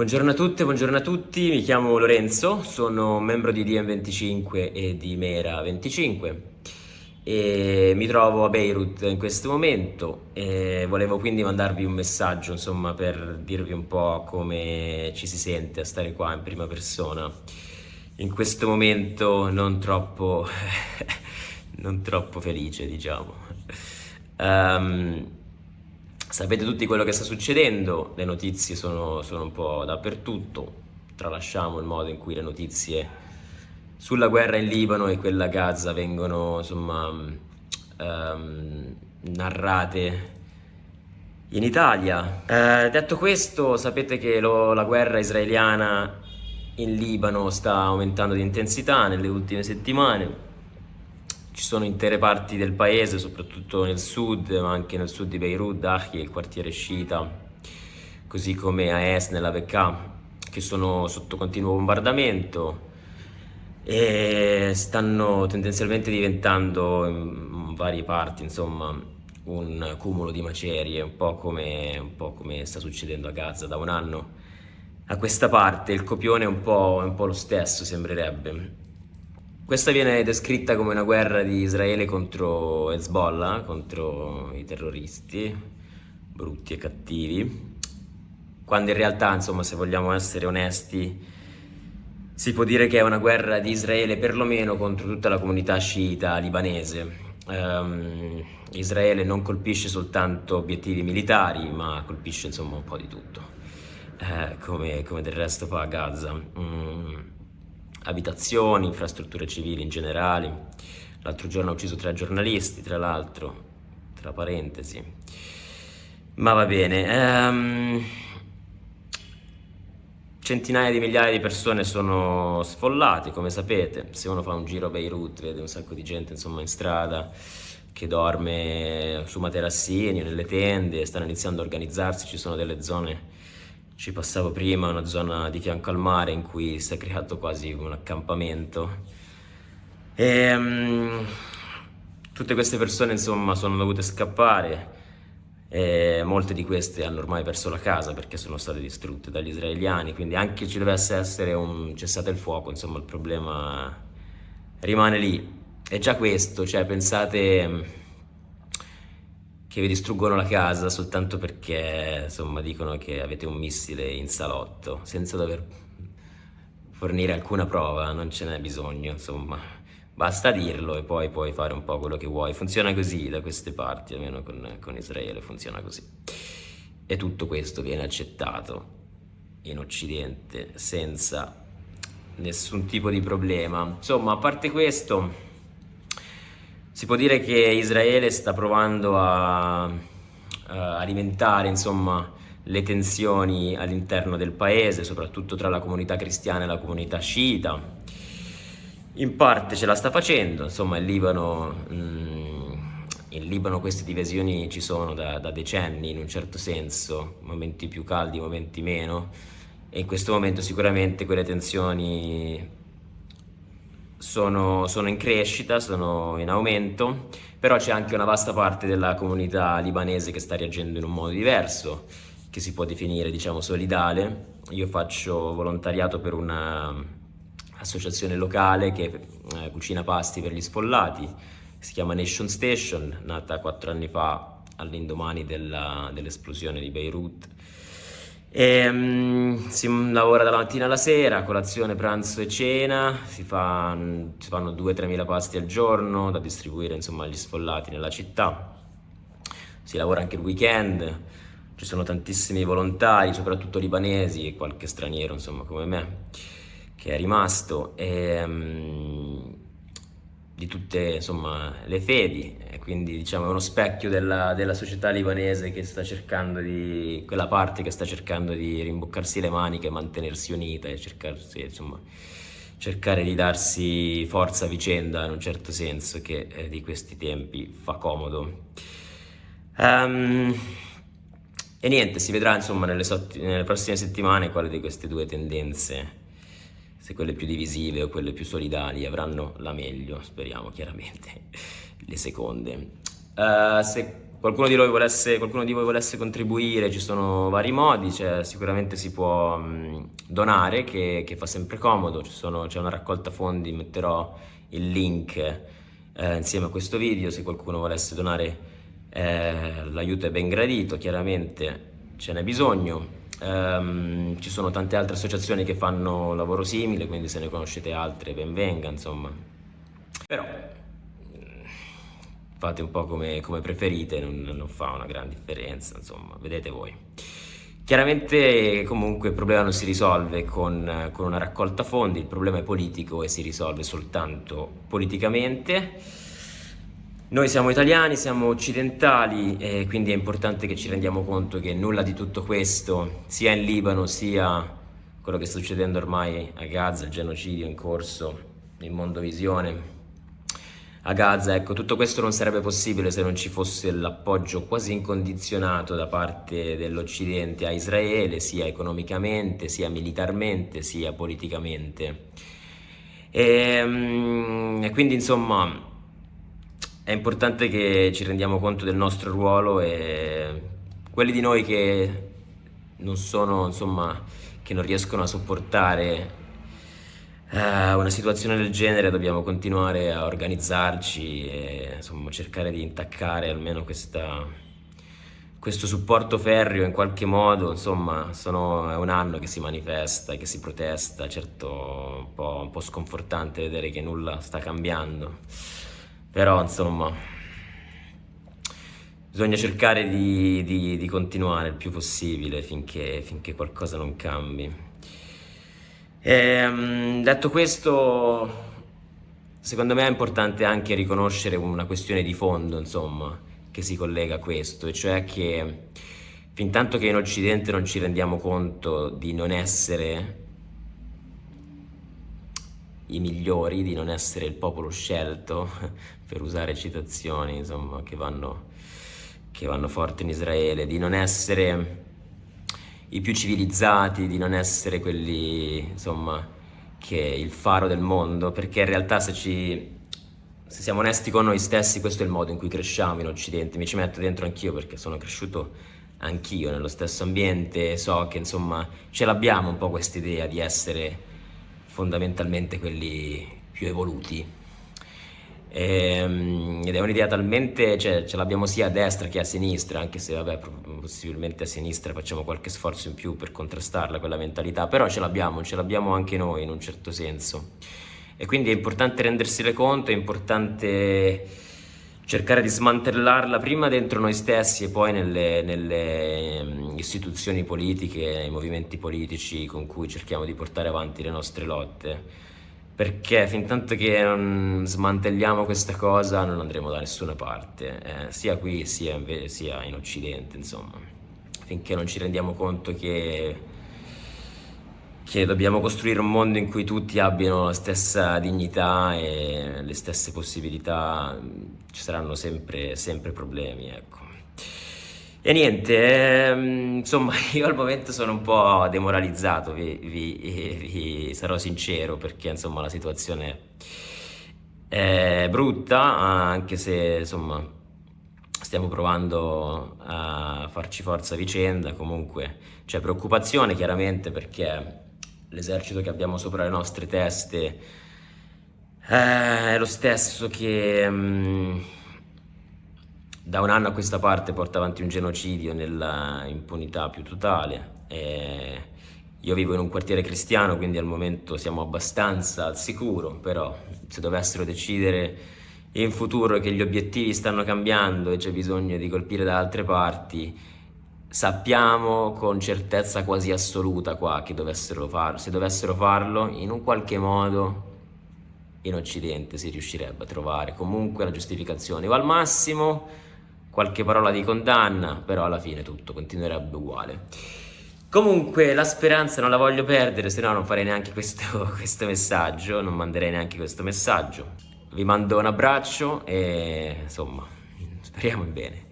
Buongiorno a tutte, buongiorno a tutti, mi chiamo Lorenzo, sono membro di DM25 e di Mera25 e mi trovo a Beirut in questo momento e volevo quindi mandarvi un messaggio, insomma, per dirvi un po' come ci si sente a stare qua in prima persona. In questo momento non troppo, non troppo felice, diciamo. Ehm, Sapete tutti quello che sta succedendo, le notizie sono un po' dappertutto, tralasciamo il modo in cui le notizie sulla guerra in Libano e quella a Gaza vengono, insomma, narrate in Italia. Detto questo, sapete che la guerra israeliana in Libano sta aumentando di intensità nelle ultime settimane. Ci sono intere parti del paese, soprattutto nel sud, ma anche nel sud di Beirut, Dahi, il quartiere sciita, così come a est nella Bekaa, che sono sotto continuo bombardamento e stanno tendenzialmente diventando in varie parti, insomma, un cumulo di macerie, un po' come sta succedendo a Gaza da un anno a questa parte. Il copione è un po' lo stesso, sembrerebbe. Questa viene descritta come una guerra di Israele contro Hezbollah, contro i terroristi, brutti e cattivi, quando in realtà, insomma, se vogliamo essere onesti, si può dire che è una guerra di Israele perlomeno contro tutta la comunità sciita libanese. Israele non colpisce soltanto obiettivi militari, ma colpisce, insomma, un po' di tutto, come del resto fa a Gaza. Abitazioni, infrastrutture civili in generale. L'altro giorno ha ucciso 3 giornalisti, tra l'altro, tra parentesi. Ma va bene. Centinaia di migliaia di persone sono sfollate, come sapete. Se uno fa un giro a Beirut vede un sacco di gente, insomma, in strada che dorme su materassini, nelle tende, stanno iniziando a organizzarsi. Ci sono delle zone, ci passavo prima, una zona di fianco al mare in cui si è creato quasi un accampamento. Tutte queste persone, insomma, sono dovute scappare e molte di queste hanno ormai perso la casa perché sono state distrutte dagli israeliani, quindi anche ci dovesse essere un cessate il fuoco, insomma, il problema rimane lì. E già questo, cioè, pensate che vi distruggono la casa soltanto perché, insomma, dicono che avete un missile in salotto, senza dover fornire alcuna prova, non ce n'è bisogno, insomma. Basta dirlo e poi puoi fare un po' quello che vuoi. Funziona così da queste parti, almeno con Israele funziona così. E tutto questo viene accettato in Occidente senza nessun tipo di problema. Insomma, a parte questo, si può dire che Israele sta provando a alimentare, insomma, le tensioni all'interno del paese, soprattutto tra la comunità cristiana e la comunità sciita. In parte ce la sta facendo, insomma, in Libano queste divisioni ci sono da decenni, in un certo senso, momenti più caldi, momenti meno, e in questo momento sicuramente quelle tensioni sono in crescita, sono in aumento, però c'è anche una vasta parte della comunità libanese che sta reagendo in un modo diverso, che si può definire, diciamo, solidale. Io faccio volontariato per una associazione locale che cucina pasti per gli sfollati, si chiama Nation Station, nata 4 anni fa all'indomani dell'esplosione di Beirut. Si lavora dalla mattina alla sera, colazione, pranzo e cena, si fanno 2-3 mila pasti al giorno da distribuire, insomma, agli sfollati nella città. Si lavora anche il weekend, ci sono tantissimi volontari, soprattutto libanesi e qualche straniero, insomma, come me, che è rimasto, di tutte, insomma, le fedi, e quindi, diciamo, è uno specchio della società libanese che sta cercando quella parte che sta cercando di rimboccarsi le maniche, mantenersi unita e cercare di darsi forza a vicenda, in un certo senso, che di questi tempi fa comodo. E niente, si vedrà, insomma, nelle prossime settimane quale di queste due tendenze, se quelle più divisive o quelle più solidali, avranno la meglio. Speriamo chiaramente le seconde. Se qualcuno di voi volesse contribuire, ci sono vari modi, sicuramente si può donare che fa sempre comodo, c'è una raccolta fondi, metterò il link insieme a questo video, se qualcuno volesse donare l'aiuto è ben gradito, chiaramente ce n'è bisogno. Ci sono tante altre associazioni che fanno lavoro simile, quindi se ne conoscete altre ben venga, insomma. Però fate un po' come preferite, non fa una gran differenza, insomma, vedete voi. Chiaramente comunque il problema non si risolve con una raccolta fondi, il problema è politico e si risolve soltanto politicamente. Noi siamo italiani, siamo occidentali e quindi è importante che ci rendiamo conto che nulla di tutto questo, sia in Libano sia quello che sta succedendo ormai a Gaza, il genocidio in corso in Mondovisione a Gaza, ecco, tutto questo non sarebbe possibile se non ci fosse l'appoggio quasi incondizionato da parte dell'Occidente a Israele, sia economicamente, sia militarmente, sia politicamente. E quindi insomma è importante che ci rendiamo conto del nostro ruolo e quelli di noi che non sono, insomma, che non riescono a sopportare una situazione del genere, dobbiamo continuare a organizzarci e insomma cercare di intaccare almeno questo supporto ferreo in qualche modo. Insomma, è un anno che si manifesta e che si protesta, certo un po' sconfortante vedere che nulla sta cambiando, però insomma bisogna cercare di continuare il più possibile finché qualcosa non cambi. Detto questo, secondo me è importante anche riconoscere una questione di fondo, insomma, che si collega a questo, e cioè che fintanto che in Occidente non ci rendiamo conto di non essere i migliori, di non essere il popolo scelto, per usare citazioni, insomma, che vanno forte in Israele, di non essere i più civilizzati, di non essere quelli, insomma, che è il faro del mondo, perché in realtà se siamo onesti con noi stessi, questo è il modo in cui cresciamo in Occidente. Mi ci metto dentro anch'io perché sono cresciuto anch'io nello stesso ambiente, so che insomma ce l'abbiamo un po' quest'idea di essere fondamentalmente quelli più evoluti. Ed è un'idea talmente, ce l'abbiamo sia a destra che a sinistra, anche se vabbè, possibilmente a sinistra facciamo qualche sforzo in più per contrastarla quella mentalità, però ce l'abbiamo anche noi in un certo senso, e quindi è importante rendersene conto, è importante cercare di smantellarla prima dentro noi stessi e poi nelle istituzioni politiche, i movimenti politici con cui cerchiamo di portare avanti le nostre lotte. Perché fintanto che non smantelliamo questa cosa non andremo da nessuna parte, sia qui sia in Occidente, insomma. Finché non ci rendiamo conto che dobbiamo costruire un mondo in cui tutti abbiano la stessa dignità e le stesse possibilità, ci saranno sempre problemi, ecco. E niente, insomma, io al momento sono un po' demoralizzato, vi sarò sincero, perché insomma la situazione è brutta, anche se insomma stiamo provando a farci forza a vicenda. Comunque c'è preoccupazione chiaramente, perché l'esercito che abbiamo sopra le nostre teste è lo stesso che da un anno a questa parte porta avanti un genocidio nella impunità più totale. Io vivo in un quartiere cristiano, quindi al momento siamo abbastanza al sicuro, però se dovessero decidere in futuro che gli obiettivi stanno cambiando e c'è bisogno di colpire da altre parti, sappiamo con certezza quasi assoluta qua che se dovessero farlo, in un qualche modo in Occidente si riuscirebbe a trovare comunque la giustificazione, o al massimo qualche parola di condanna, però alla fine tutto continuerebbe uguale. Comunque la speranza non la voglio perdere, se no non farei neanche questo messaggio, non manderei neanche questo messaggio. Vi mando un abbraccio e insomma, speriamo in bene.